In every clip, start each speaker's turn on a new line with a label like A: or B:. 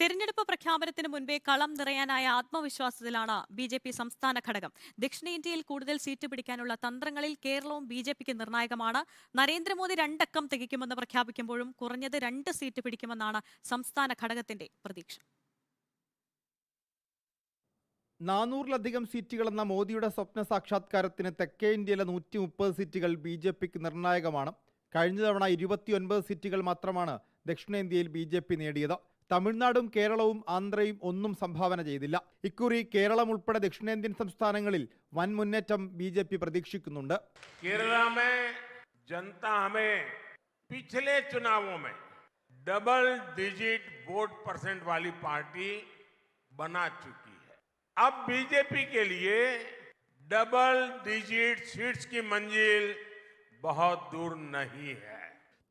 A: തെരഞ്ഞെടുപ്പ് പ്രഖ്യാപനത്തിന് മുൻപേ കളം നിറയാനായ ആത്മവിശ്വാസത്തിലാണ് ബി.ജെ.പി സംസ്ഥാന ഘടകം. ദക്ഷിണേന്ത്യയിൽ കൂടുതൽ സീറ്റ് പിടിക്കാനുള്ള തന്ത്രങ്ങളിൽ കേരളവും ബി.ജെ.പിക്ക് നിർണായകമാണ്. നരേന്ദ്രമോദി 2 അക്കം തികയ്ക്കുമെന്ന് പ്രഖ്യാപിക്കുമ്പോഴും കുറഞ്ഞത് 2 സീറ്റ് പിടിക്കുമെന്നാണ് സംസ്ഥാന ഘടകത്തിന്റെ പ്രതീക്ഷ.
B: 400-ലധികം സീറ്റുകളെന്ന മോദിയുടെ സ്വപ്ന സാക്ഷാത്കാരത്തിന് തെക്കേ ഇന്ത്യയിലെ 130 സീറ്റുകൾ ബി.ജെ.പിക്ക് നിർണായകമാണ്. കഴിഞ്ഞ തവണ 29 സീറ്റുകൾ മാത്രമാണ് ദക്ഷിണേന്ത്യയിൽ ബി.ജെ.പി നേടിയത്. തമിഴ്നാടും കേരളവും ആന്ധ്രയും ഒന്നും സംഭാവന ചെയ്തില്ല. ഇക്കുറി കേരളം ഉൾപ്പെടെ ദക്ഷിണേന്ത്യൻ സംസ്ഥാനങ്ങളിൽ വൻ മുന്നേറ്റം ബി.ജെ.പി പ്രതീക്ഷിക്കുന്നുണ്ട്.
C: കേരള जनता हमें पिछले चुनावों में डबल डिजिट वोट परसेंट वाली पार्टी बना चुकी है. अब बीजेपी के लिए डबल डिजिट सीट्स की मंजिल बहुत दूर नहीं है.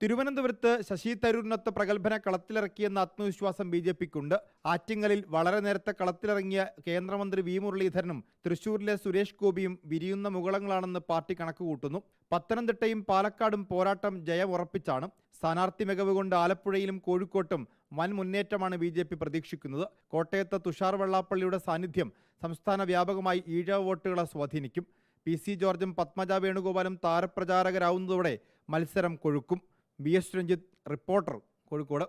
B: തിരുവനന്തപുരത്ത് ശശി തരൂരിനൊത്ത് പ്രഗത്ഭന കളത്തിലിറക്കിയെന്ന ആത്മവിശ്വാസം ബി.ജെ.പിക്കുണ്ട്. ആറ്റിങ്ങലിൽ വളരെ നേരത്തെ കളത്തിലിറങ്ങിയ കേന്ദ്രമന്ത്രി വി മുരളീധരനും തൃശൂരിലെ സുരേഷ് ഗോപിയും വിരിയുന്ന മുകളങ്ങളാണെന്ന് പാർട്ടി കണക്കുകൂട്ടുന്നു. പത്തനംതിട്ടയും പാലക്കാടും പോരാട്ടം ജയം ഉറപ്പിച്ചാണ്. സ്ഥാനാർത്ഥി മികവ് കൊണ്ട് ആലപ്പുഴയിലും കോഴിക്കോട്ടും വൻ മുന്നേറ്റമാണ് ബി.ജെ.പി പ്രതീക്ഷിക്കുന്നത്. കോട്ടയത്ത് തുഷാർ വെള്ളാപ്പള്ളിയുടെ സാന്നിധ്യം സംസ്ഥാന വ്യാപകമായി ഈഴവ വോട്ടുകളെ സ്വാധീനിക്കും. പി.സി. ജോർജും പത്മജ വേണുഗോപാലും താരപ്രചാരകരാവുന്നതോടെ മത്സരം കൊഴുക്കും. ബി.എസ്. രഞ്ജിത്ത്, റിപ്പോർട്ടർ, കോഴിക്കോട്.